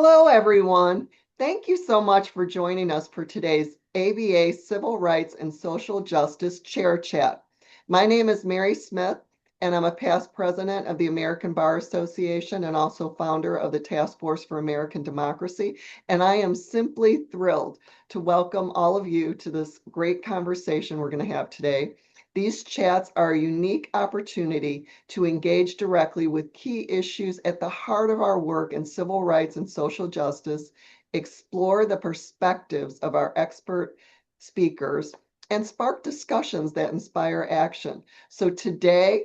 Hello, everyone. Thank you so much for joining us for today's ABA Civil Rights and Social Justice Chair Chat. My name is Mary Smith, and I'm a past president of the American Bar Association and also founder of the Task Force for American Democracy. And I am simply thrilled to welcome all of you to this great conversation we're going to have today. These chats are a unique opportunity to engage directly with key issues at the heart of our work in civil rights and social justice, explore the perspectives of our expert speakers, and spark discussions that inspire action. So today,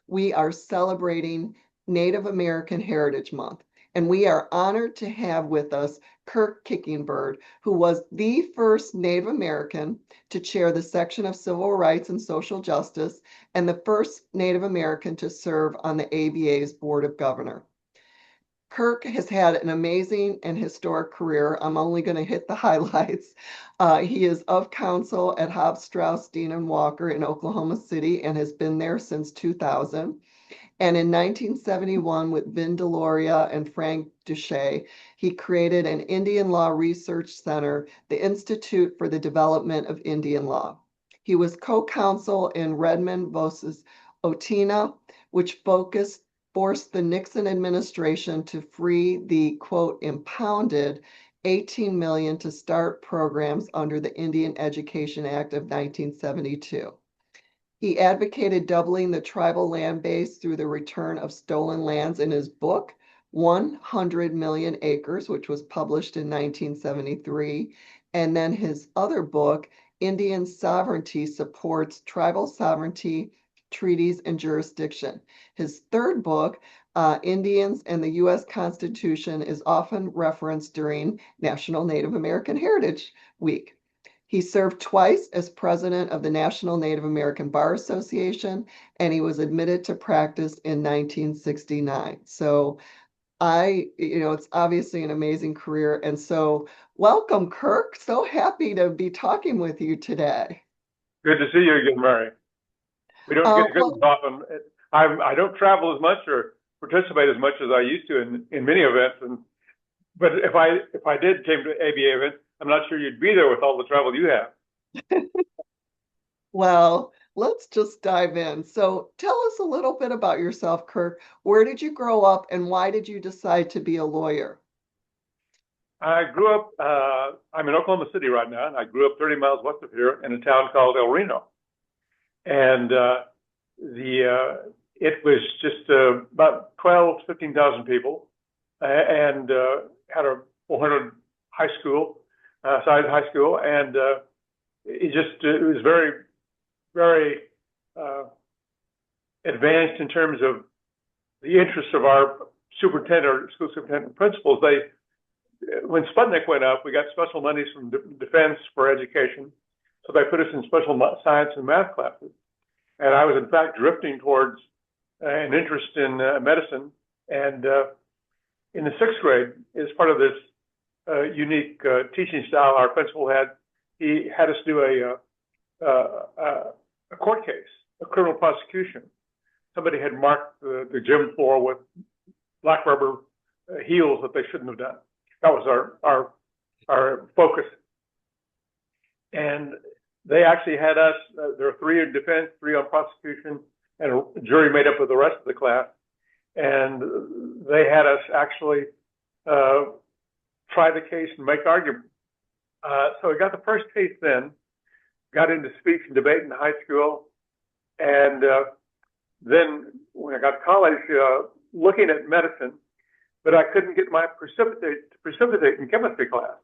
we are celebrating Native American Heritage Month, and we are honored to have with us Kirk Kickingbird, who was the first Native American to chair the section of Civil Rights and Social Justice and the first Native American to serve on the ABA's Board of Governors. Kirk has had an amazing and historic career. I'm only going to hit the highlights. He is of counsel at Hobbs Strauss Dean and Walker in Oklahoma City and has been there since 2000. And in 1971, with Vin Deloria and Frank Duche, he created an Indian Law Research Center, the Institute for the Development of Indian Law. He was co-counsel in Redmond versus Otina, which forced the Nixon administration to free the, quote, impounded 18 million to start programs under the Indian Education Act of 1972. He advocated doubling the tribal land base through the return of stolen lands in his book, 100 Million Acres, which was published in 1973. And then his other book, Indian Sovereignty Supports Tribal Sovereignty, Treaties, and Jurisdiction. His third book, Indians and the U.S. Constitution, is often referenced during National Native American Heritage Week. He served twice as president of the National Native American Bar Association, and he was admitted to practice in 1969. So it's obviously an amazing career. And so welcome, Kirk. So happy to be talking with you today. Good to see you again, Mary. We don't get together often. I don't travel as much or participate as much as I used to in many events. But if I did came to ABA events, I'm not sure you'd be there with all the travel you have. Well, let's just dive in. So tell us a little bit about yourself, Kirk. Where did you grow up and why did you decide to be a lawyer? I grew up, I'm in Oklahoma City right now, and I grew up 30 miles west of here in a town called El Reno. And it was just about 12, 15,000 people and had a 400 high school. Size high school, and it was very, very advanced in terms of the interests of our superintendent or school superintendent principals. When Sputnik went up, we got special monies from Defense for education, so they put us in special science and math classes. And I was in fact drifting towards an interest in medicine. And in the sixth grade, as part of this unique teaching style our principal had, he had us do a court case, a criminal prosecution. Somebody had marked the gym floor with black rubber heels that they shouldn't have done. That was our focus. And they actually had us, there were 3 in defense, 3 on prosecution, and a jury made up of the rest of the class. And they had us actually try the case and make arguments. So we got the first case then, got into speech and debate in high school, and then when I got to college, looking at medicine, but I couldn't get my precipitate in chemistry class.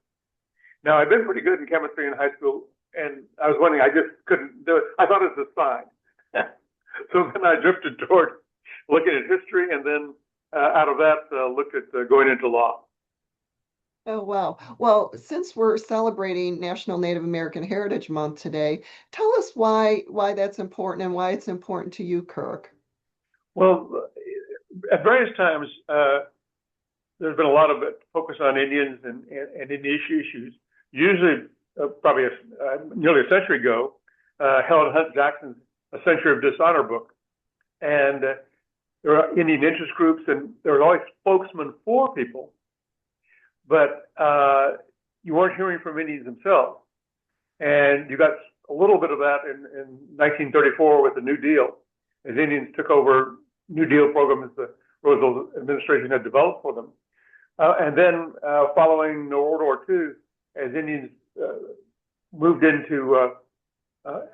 Now, I'd been pretty good in chemistry in high school, and I was wondering, I just couldn't do it. I thought it was a sign. So then I drifted toward looking at history, and then out of that, looked at going into law. Oh, wow. Well, since we're celebrating National Native American Heritage Month today, tell us why that's important and why it's important to you, Kirk. Well, at various times, there's been a lot of focus on Indians and Indian issues. Usually, probably nearly a century ago, Helen Hunt Jackson's A Century of Dishonor book. And there are Indian interest groups, and there are always spokesmen for people. but you weren't hearing from Indians themselves. And you got a little bit of that in 1934 with the New Deal, as Indians took over New Deal programs the Roosevelt administration had developed for them. And then following World War II, as Indians moved into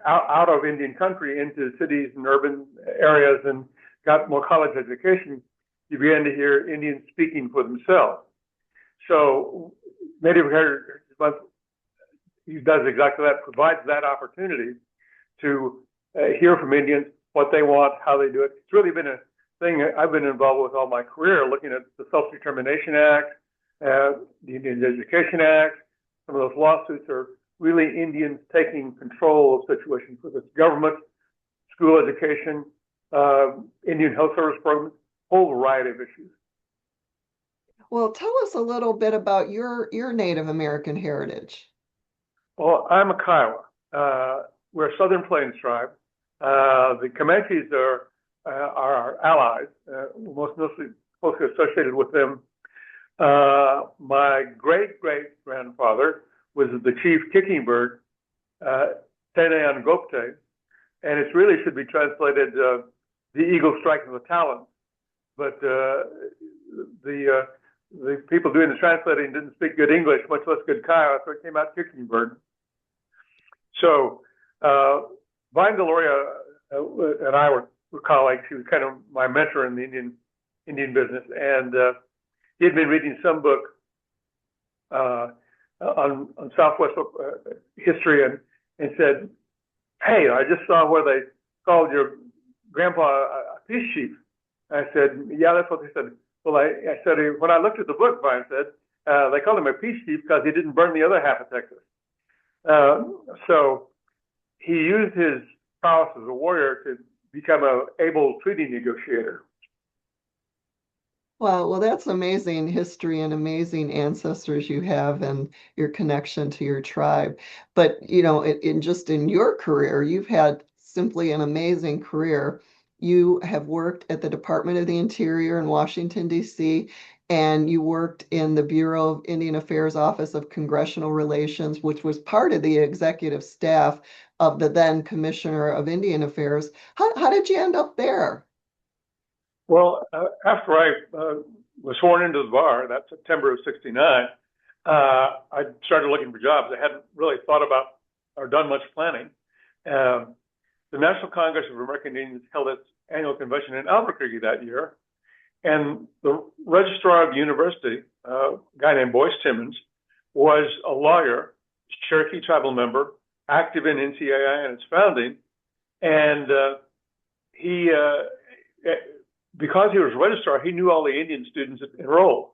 out of Indian country into cities and urban areas and got more college education, you began to hear Indians speaking for themselves. So Native Heritage Month does exactly that, provides that opportunity to hear from Indians what they want, how they do it. It's really been a thing I've been involved with all my career, looking at the Self-Determination Act, the Indian Education Act. Some of those lawsuits are really Indians taking control of situations, whether it's government, school education, Indian health service programs, a whole variety of issues. Well, tell us a little bit about your Native American heritage. Well, I'm a Kiowa. We're a Southern Plains tribe. The Comanches are our allies, mostly closely associated with them. My great-great-grandfather was the chief Kickingbird, Tenean Gopte, and it really should be translated the eagle striking the talons. But the people doing the translating didn't speak good English, much less good Kiowa, so it came out Kickingbird. So Vine Deloria and I were colleagues. He was kind of my mentor in the Indian business, and he had been reading some book on Southwest history and said, "Hey, I just saw where they called your grandpa a peace chief." I said, "Yeah, that's what they said." Well, I said, when I looked at the book, Vine said, they called him a peace chief because he didn't burn the other half of Texas. So he used his prowess as a warrior to become an able treaty negotiator. Well, that's amazing history and amazing ancestors you have and your connection to your tribe. But, you know, in your career, you've had simply an amazing career. You have worked at the Department of the Interior in Washington, D.C., and you worked in the Bureau of Indian Affairs Office of Congressional Relations, which was part of the executive staff of the then Commissioner of Indian Affairs. How did you end up there? Well, after I was sworn into the bar, that September of '69, I started looking for jobs. I hadn't really thought about or done much planning. The National Congress of American Indians held its annual convention in Albuquerque that year, and the registrar of the university, a guy named Boyce Timmons, was a lawyer, Cherokee tribal member, active in NCAI and its founding, and he because he was a registrar, he knew all the Indian students enrolled.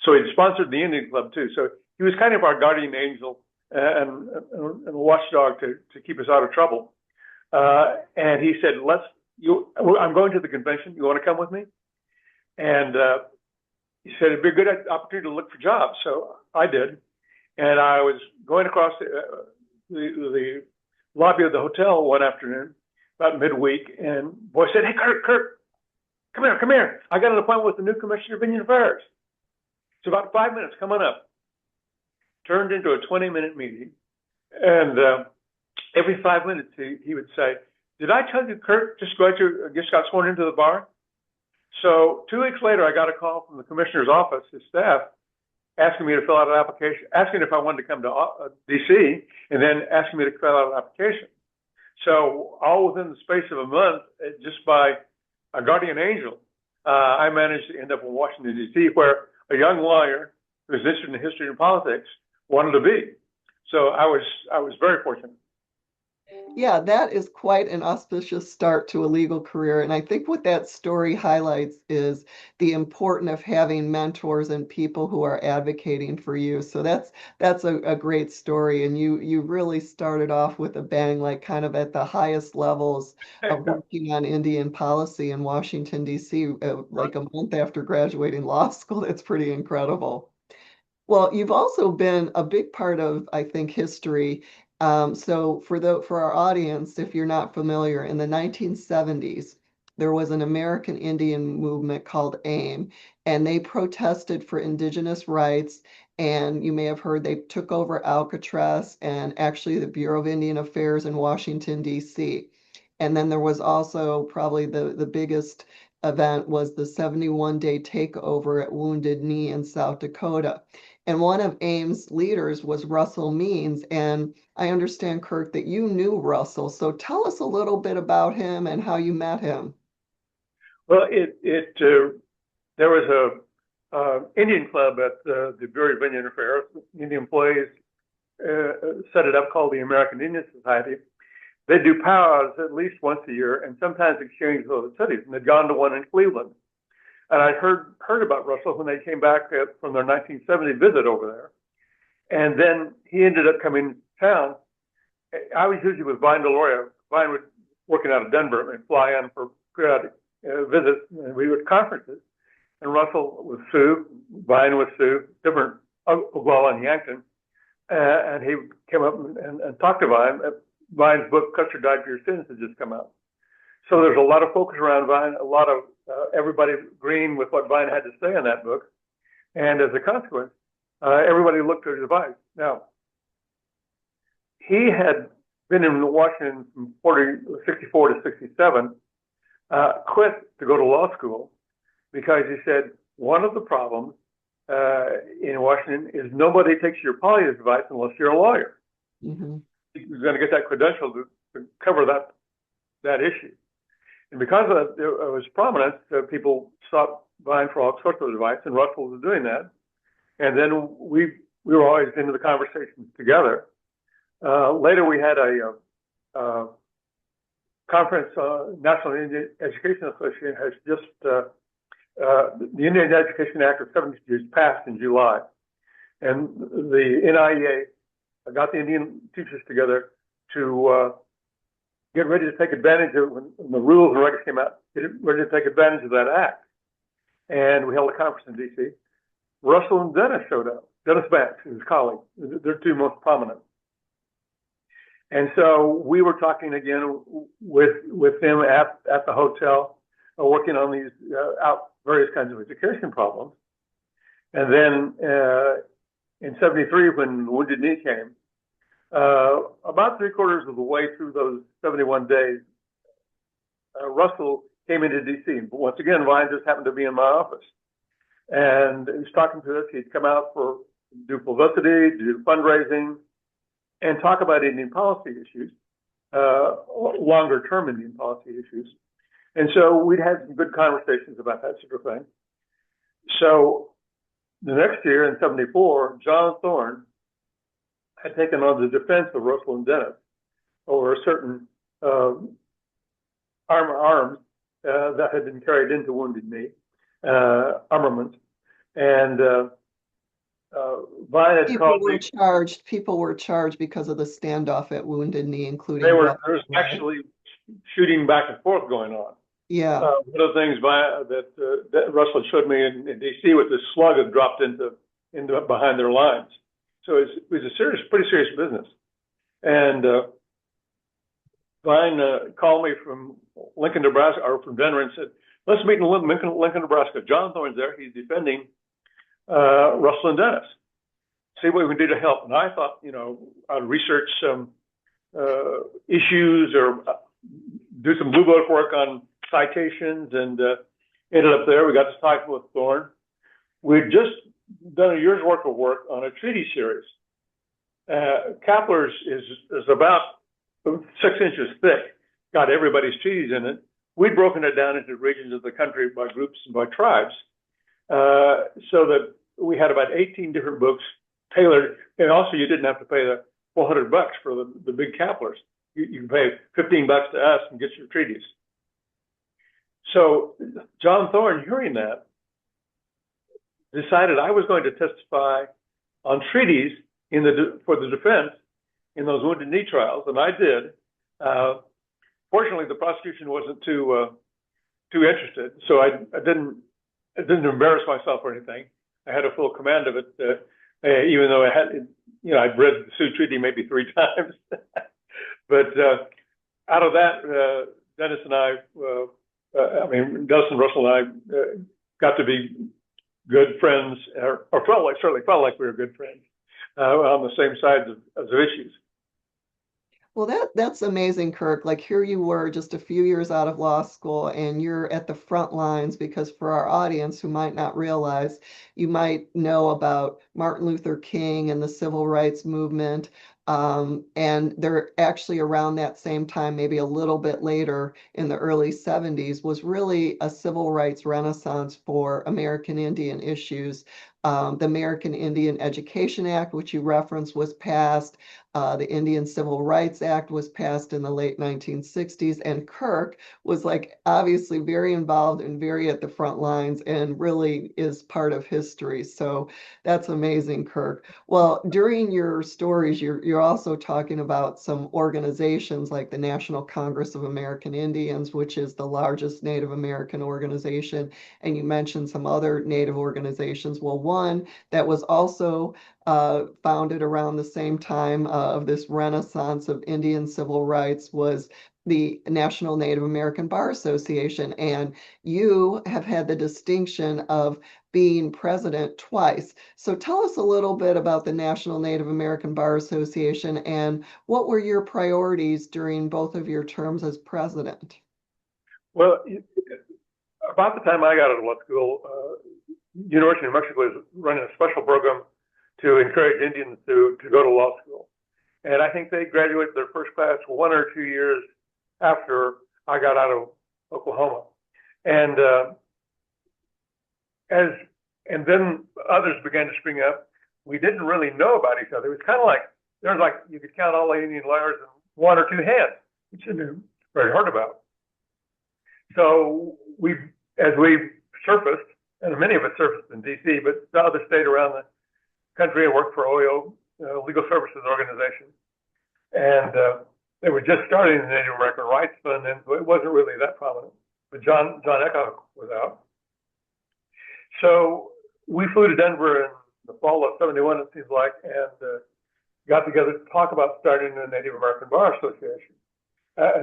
So he sponsored the Indian Club too. So he was kind of our guardian angel and a watchdog to keep us out of trouble. And he said, I'm going to the convention. You want to come with me? And he said, it'd be a good opportunity to look for jobs. So I did. And I was going across the lobby of the hotel one afternoon, about midweek, and boy said, "Hey, Kirk, come here. I got an appointment with the new Commissioner of Indian Affairs. It's about 5 minutes. Come on up." Turned into a 20-minute meeting. And every 5 minutes, he would say, "Did I tell you Kirk just got sworn into the bar?" So 2 weeks later, I got a call from the commissioner's office, his staff, asking me to fill out an application, asking if I wanted to come to D.C., and then asking me to fill out an application. So all within the space of a month, just by a guardian angel, I managed to end up in Washington, D.C., where a young lawyer who was interested in history and politics wanted to be. So I was very fortunate. Yeah, that is quite an auspicious start to a legal career. And I think what that story highlights is the importance of having mentors and people who are advocating for you. So that's a great story. And you really started off with a bang, like kind of at the highest levels of working on Indian policy in Washington, D.C., like a month after graduating law school. That's pretty incredible. Well, you've also been a big part of, I think, history. So for our audience, if you're not familiar, in the 1970s, there was an American Indian movement called AIM, and they protested for indigenous rights. And you may have heard they took over Alcatraz and actually the Bureau of Indian Affairs in Washington, D.C. And then there was also probably the biggest event was the 71-day takeover at Wounded Knee in South Dakota. And one of AIM's leaders was Russell Means. And I understand, Kirk, that you knew Russell. So tell us a little bit about him and how you met him. Well, there was a Indian club at the Bureau of Indian Affairs. Indian employees set it up called the American Indian Society. They do powwows at least once a year and sometimes exchange with other cities. And they'd gone to one in Cleveland. And I heard about Russell when they came back from their 1970 visit over there. And then he ended up coming to town. I was usually with Vine Deloria. Vine was working out of Denver and fly in for periodic visits. And we were at conferences. And Russell with Sue, Vine with Sue, different, well, in Yankton. And he came up and talked to Vine. Vine's book, Cut Your Diet for Your Sins, had just come out. So there's a lot of focus around Vine, a lot of everybody agreeing with what Vine had to say in that book. And as a consequence, everybody looked to his advice. Now, he had been in Washington from 64 to 67, quit to go to law school because he said, one of the problems in Washington is nobody takes your policy advice unless you're a lawyer. Mm-hmm. He's going to get that credential to cover that issue. And because of that, it was prominent, people sought Vine for all sorts of advice, and Russell was doing that. And then we were always into the conversations together. Later, we had a conference, National Indian Education Association has just, the Indian Education Act of 70 years passed in July. And the NIEA got the Indian teachers together to get ready to take advantage of when the rules and regs came out, get ready to take advantage of that act. And we held a conference in D.C. Russell and Dennis showed up. Dennis Banks, his colleague. They're two most prominent. And so we were talking again with them at the hotel, working on these various kinds of education problems. And then in 73, when Wounded Knee came, about 3/4 of the way through those 71 days, Russell came into D.C. Once again, Vine just happened to be in my office. And he was talking to us. He'd come out for do publicity, do fundraising, and talk about Indian policy issues, longer term Indian policy issues. And so we'd had some good conversations about that sort of thing. So the next year in 74, John Thorne had taken on the defense of Russell and Dennis over a certain arms that had been carried into Wounded Knee, armament. And Vine had called me. People were charged because of the standoff at Wounded Knee, including. There was actually shooting back and forth going on. Yeah. One of the things that Russell showed me in D.C. was this slug had dropped into behind their lines. So it was a pretty serious business. And Vine called me from Lincoln, Nebraska, or from Denver, and said, "Let's meet in Lincoln, Nebraska. John Thorne's there. He's defending Russell and Dennis. See what we can do to help." And I thought, I'd research some issues or do some blue book work on citations, and ended up there. We got to talk with Thorne. We'd just done a year's worth of work on a treaty series. Kapler's is about 6 inches thick, got everybody's treaties in it. We'd broken it down into regions of the country by groups and by tribes, so that we had about 18 different books tailored. And also, you didn't have to pay the $400 for the big Kaplers. You can pay $15 to us and get your treaties. So John Thorne, hearing that, decided I was going to testify on treaties for the defense in those Wounded Knee trials, and I did. Fortunately, the prosecution wasn't too interested, so I didn't embarrass myself or anything. I had a full command of it, even though I'd read the Sioux Treaty maybe 3 times. But out of that, Dennis and I I mean, Dustin Russell and I got to be good friends, or certainly felt like we were good friends on the same sides of issues. Well, that's amazing, Kirk. Like here you were just a few years out of law school and you're at the front lines because for our audience who might not realize, you might know about Martin Luther King and the civil rights movement. And they're actually around that same time, maybe a little bit later in the early 70s, was really a civil rights renaissance for American Indian issues. The American Indian Education Act, which you referenced, was passed. The Indian Civil Rights Act was passed in the late 1960s, and Kirk was like obviously very involved and very at the front lines and really is part of history. So that's amazing, Kirk. Well, during your stories, you're also talking about some organizations like the National Congress of American Indians, which is the largest Native American organization, and you mentioned some other Native organizations. Well, one that was also founded around the same time of this renaissance of Indian civil rights was the National Native American Bar Association. And you have had the distinction of being president twice. So tell us a little bit about the National Native American Bar Association and what were your priorities during both of your terms as president? Well, about the time I got out of law school, University of New Mexico was running a special program to encourage Indians to go to law school. And I think they graduated their first class 1 or 2 years after I got out of Oklahoma. And then others began to spring up. We didn't really know about each other. It was kind of like, you could count all the Indian lawyers in 1 or 2 hands, which you knew very hard about. So as we surfaced, and many of us surfaced in DC, but the others stayed around the country. I worked for OIO, Legal Services Organization, and they were just starting the Native American Rights Fund, and so it wasn't really that prominent. But John Eckhoff was out. So we flew to Denver in the fall of '71, it seems like, and got together to talk about starting the Native American Bar Association.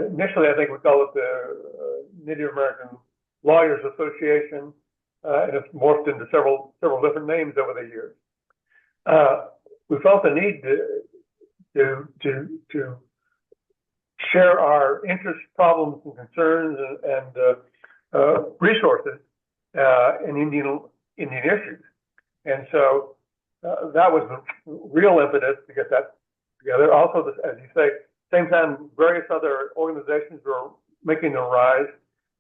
Initially, I think we called it the Native American Lawyers Association, and it's morphed into several different names over the years. We felt the need to share our interests, problems, and concerns, and resources in Indian issues. And so that was the real impetus to get that together. Also, as you say, same time, various other organizations were making their rise,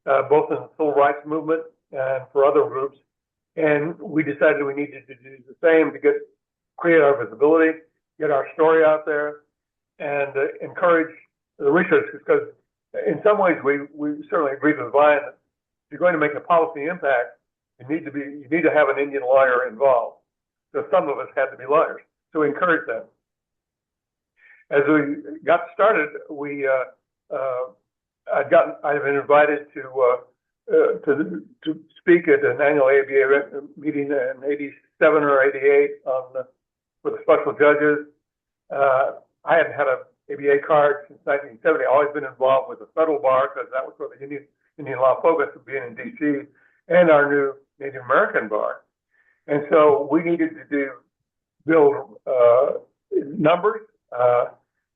both in the civil rights movement and for other groups. And we decided we needed to do the same to create our visibility, get our story out there, and encourage the research. Because in some ways, we certainly agree with Vine that if you're going to make a policy impact, you need to have an Indian lawyer involved. So some of us had to be lawyers, so we encouraged them. As we got started, I've been invited to speak at an annual ABA meeting in '87 or '88 for the special judges. I hadn't had an ABA card since 1970. I've always been involved with the federal bar because that was where the Indian law focus of being in DC, and our new Native American bar. And so we needed to build numbers,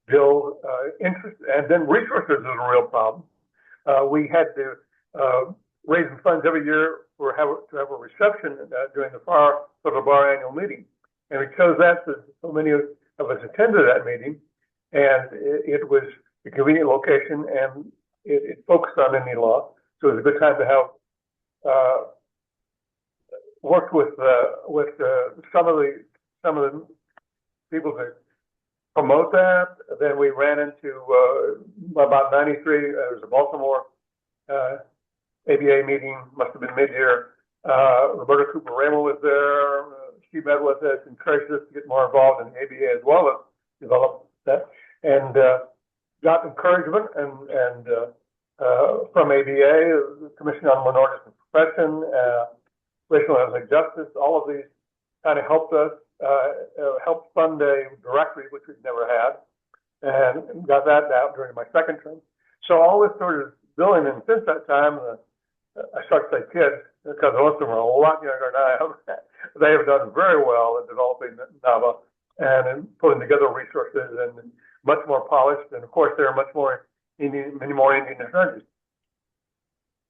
build interest, and then resources is a real problem. We had to raise funds every year to have a reception during the federal bar annual meeting. And we chose that because so many of us attended that meeting, and it was a convenient location, and it focused on Indian law. So it was a good time to have worked with some of the people to promote that. Then we ran into about '93. There was a Baltimore ABA meeting, must have been mid-year. Roberta Cooper Raymond was there. She met with us, encouraged us to get more involved in the ABA as well as develop that, and got encouragement and from ABA, the Commission on Minorities and Profession, Racial and Ethnic Justice. All of these kind of helped us, helped fund a directory, which we've never had, and got that out during my second term. So all this sort of building, and since that time, I start to say kids because most of them are a lot younger than I am. They have done very well in developing NAVA and in putting together resources and much more polished. And of course, there are many more Indian attorneys.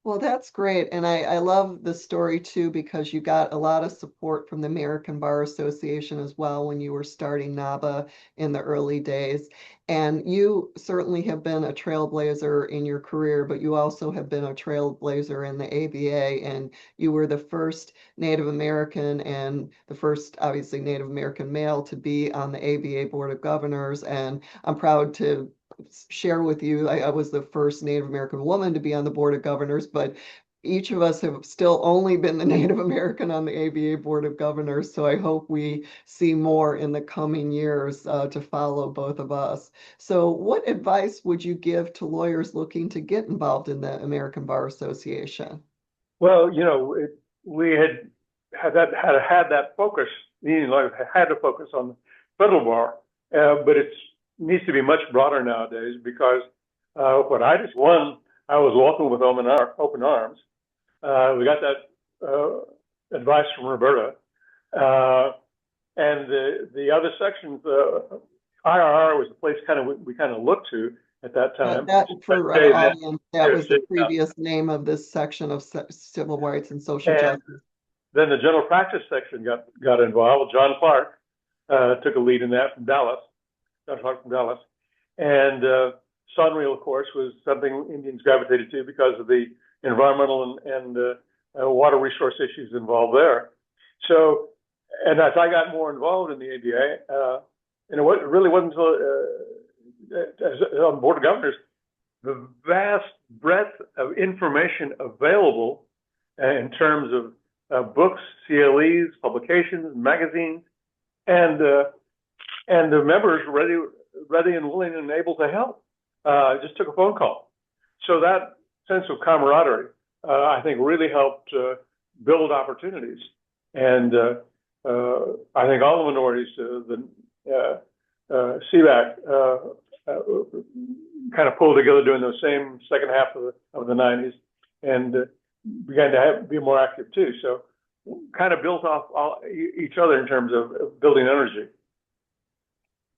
Well, that's great. And I love the story too, because you got a lot of support from the American Bar Association as well when you were starting NABA in the early days. And you certainly have been a trailblazer in your career, but you also have been a trailblazer in the ABA. And you were the first Native American and the first, obviously, Native American male to be on the ABA Board of Governors. And I'm proud to share with you, I was the first Native American woman to be on the Board of Governors, but each of us have still only been the Native American on the ABA Board of Governors. So I hope we see more in the coming years to follow both of us. So what advice would you give to lawyers looking to get involved in the American Bar Association? Well, we had that focus. The Indian lawyers had to focus on the federal bar, but it needs to be much broader nowadays because what I just won, I was welcomed with open arms. We got that advice from Roberta, and the other sections. IRR was the place we kind of looked to at that time. That for our audience, that was the previous name of this section of civil rights and social justice. Then the general practice section got involved. John Clark took a lead in that from Dallas. John Clark from Dallas. And Sonreal, of course, was something Indians gravitated to because of the environmental and water resource issues involved there. So, and as I got more involved in the ABA, and it really wasn't until on the Board of Governors, the vast breadth of information available in terms of books, CLEs, publications, magazines, and the members ready and willing and able to help. Just took a phone call. So that sense of camaraderie, I think, really helped build opportunities. And I think all the minorities, CBAC, kind of pulled together during the same second half of the 90s and began to be more active too. So kind of built off each other in terms of building energy.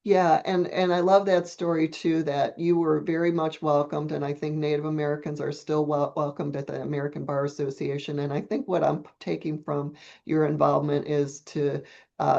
Yeah, and I love that story too, that you were very much welcomed, and I think Native Americans are still welcomed at the American Bar Association. And I think what I'm taking from your involvement is to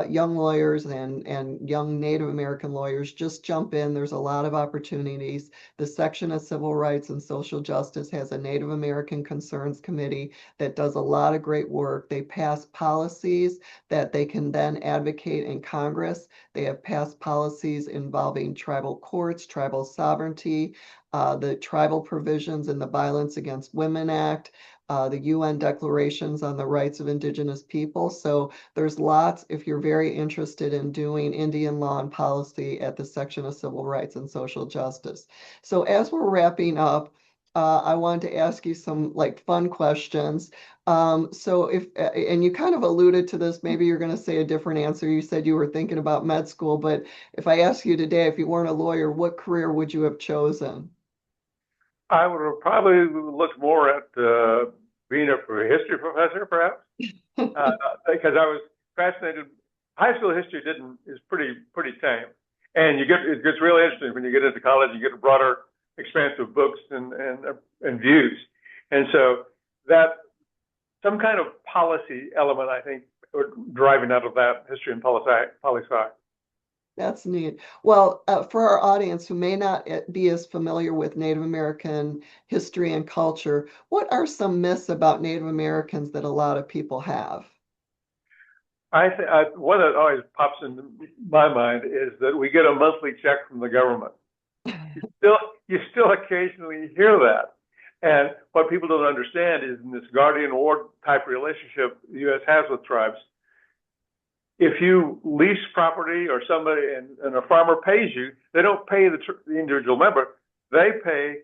young lawyers and young Native American lawyers, just jump in. There's a lot of opportunities. The section of Civil Rights and Social Justice has a Native American Concerns Committee that does a lot of great work. They pass policies that they can then advocate in Congress. They have passed policies involving tribal courts, tribal sovereignty, the tribal provisions in the Violence Against Women Act, the UN declarations on the rights of Indigenous people. So there's lots, if you're very interested in doing Indian law and policy at the section of Civil Rights and Social Justice. So as we're wrapping up, I wanted to ask you some fun questions. So and you kind of alluded to this, maybe you're going to say a different answer. You said you were thinking about med school, but if I ask you today, if you weren't a lawyer, what career would you have chosen? I would have probably looked more at being a history professor, perhaps, because I was fascinated. High school history is pretty tame, and it gets really interesting when you get into college. You get a broader expanse of books and views, and so that some kind of policy element, I think, driving out of that history and poli-sci. That's neat. Well, for our audience who may not be as familiar with Native American history and culture, what are some myths about Native Americans that a lot of people have? One that always pops into my mind is that we get a monthly check from the government. You still occasionally hear that. And what people don't understand is in this guardian ward type relationship the U.S. has with tribes, if you lease property or somebody and a farmer pays you, they don't pay the individual member, they pay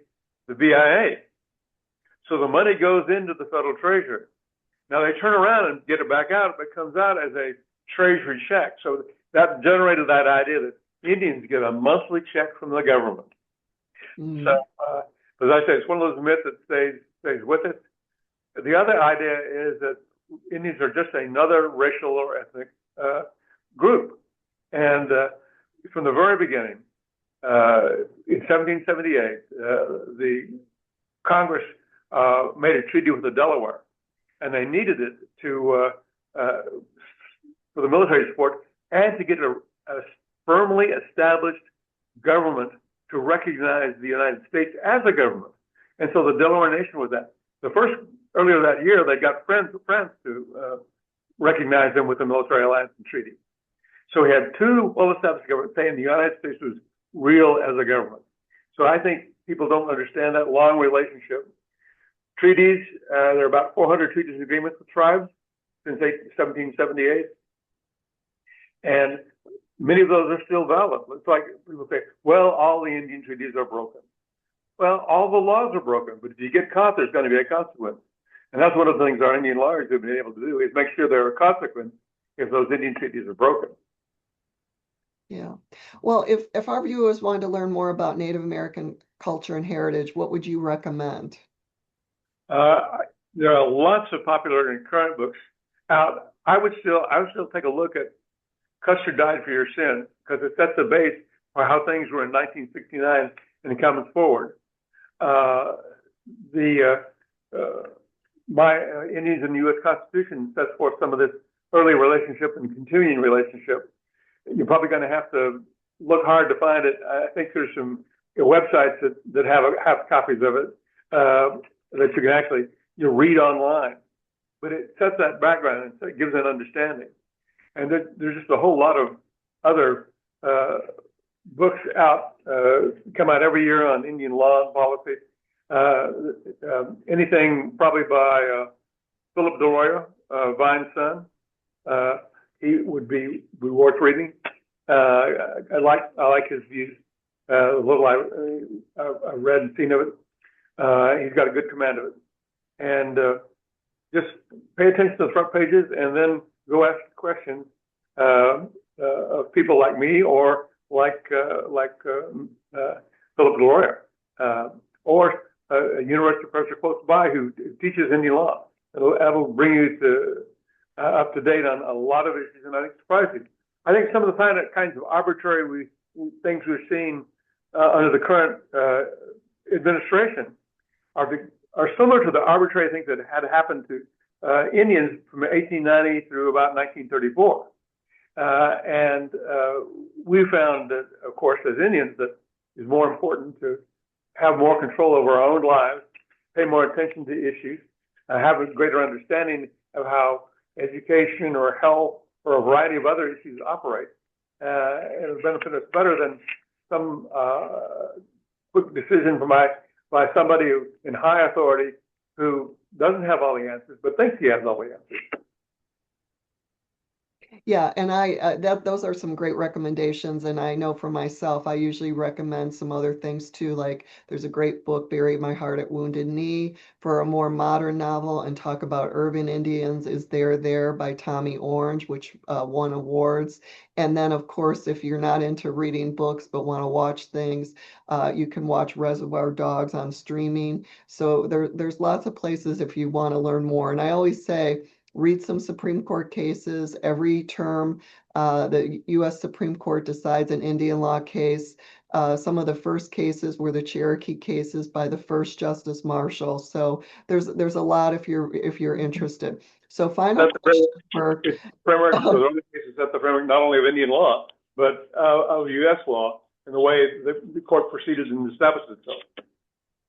the BIA. So the money goes into the federal treasury. Now they turn around and get it back out, but it comes out as a treasury check. So that generated that idea that Indians get a monthly check from the government. So, as I say, it's one of those myths that stays with us. the other idea is that Indians are just another racial or ethnic group. And from the very beginning, in 1778, the Congress made a treaty with the Delaware, and they needed it to for the military support and to get a firmly established government to recognize the United States as a government. And so the Delaware Nation was that. Earlier that year, they got France to recognize them with the military alliance and treaty. So we had two well-established governments saying the United States was real as a government. So I think people don't understand that long relationship. Treaties, there are about 400 treaties and agreements with tribes since 1778. And many of those are still valid. It's like people say, well, all the Indian treaties are broken. Well, all the laws are broken, but if you get caught, there's going to be a consequence. And that's one of the things our Indian lawyers have been able to do, is make sure there are consequences if those Indian treaties are broken. Yeah. Well, if our viewers wanted to learn more about Native American culture and heritage, what would you recommend? There are lots of popular and current books out. I would still take a look at Custer Died for Your Sins, because it sets the base for how things were in 1969 and coming forward. My Indians in the U.S. Constitution sets forth some of this early relationship and continuing relationship. You're probably going to have to look hard to find it. I think there's some websites that have copies of it that you can actually read online. But it sets that background and it gives an understanding. And there's just a whole lot of other books come out every year on Indian law and policy. Anything probably by Philip DeRoya, Vine's son. He would be worth reading. I like his views. The little I read and seen of it, he's got a good command of it. And just pay attention to the front pages, and then go ask questions of people like me or like Philip DeLoyer, or a university professor close by who teaches Indian law. That'll bring you to up to date on a lot of issues, and I think surprising. I think some of the kinds of arbitrary things we're seeing under the current administration are similar to the arbitrary things that had happened to Indians from 1890 through about 1934. And we found that, of course, as Indians, that it's more important to have more control over our own lives, pay more attention to issues, have a greater understanding of how education or health or a variety of other issues operate. It'll benefit us better than some quick decision by somebody in high authority who doesn't have all the answers, but thinks he has all the answers. Yeah, and those are some great recommendations. And I know for myself, I usually recommend some other things too. Like there's a great book, Bury My Heart at Wounded Knee, for a more modern novel and talk about urban Indians, is There by Tommy Orange, which won awards. And then, of course, if you're not into reading books but want to watch things, you can watch Reservoir Dogs on streaming. So there's lots of places if you want to learn more. And I always say, read some Supreme Court cases. Every term, the U.S. Supreme Court decides an Indian law case. Some of the first cases were the Cherokee cases by the first Justice Marshall. So there's a lot if you're interested. So final question for framework. So the only cases set the framework not only of Indian law but of U.S. law and the way the court proceeded and established itself.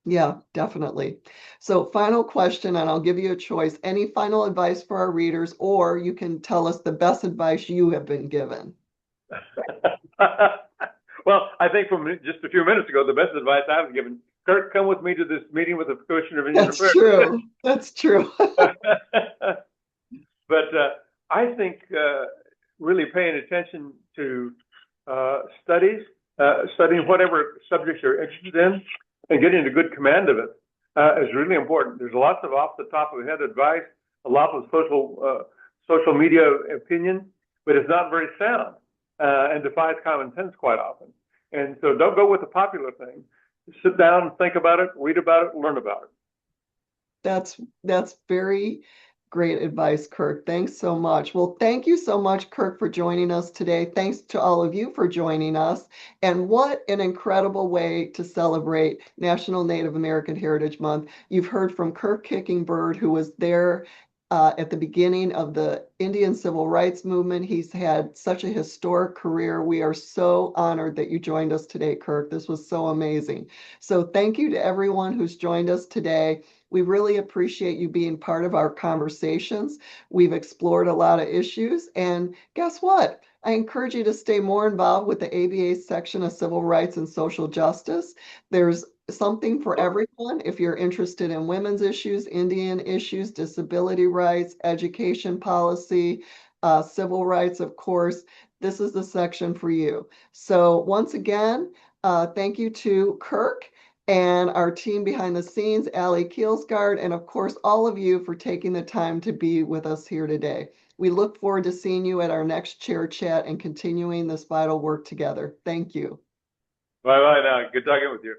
Yeah, definitely. So final question, and I'll give you a choice. Any final advice for our readers, or you can tell us the best advice you have been given? Well, I think from just a few minutes ago, the best advice I was given, Kirk, come with me to this meeting with the Commissioner of Indian Affairs. That's true. That's true. But I think really paying attention to studying whatever subjects you're interested in, and getting a good command of it is really important. There's lots of off the top of the head advice, a lot of social media opinion, but it's not very sound and defies common sense quite often. And so don't go with the popular thing. Sit down, think about it, read about it, learn about it. That's very great advice, Kirk. Thanks so much. Well, thank you so much, Kirk, for joining us today. Thanks to all of you for joining us. And what an incredible way to celebrate National Native American Heritage Month. You've heard from Kirk Kickingbird, who was there at the beginning of the Indian Civil Rights Movement. He's had such a historic career. We are so honored that you joined us today, Kirk. This was so amazing. So thank you to everyone who's joined us today. We really appreciate you being part of our conversations. We've explored a lot of issues, and guess what? I encourage you to stay more involved with the ABA section of Civil Rights and Social Justice. There's something for everyone if you're interested in women's issues, Indian issues, disability rights, education policy, civil rights, of course. This is the section for you. So once again, thank you to Kirk and our team behind the scenes, Allie Kielsgaard, and of course, all of you for taking the time to be with us here today. We look forward to seeing you at our next chair chat and continuing this vital work together. Thank you. Bye bye now. Good talking with you.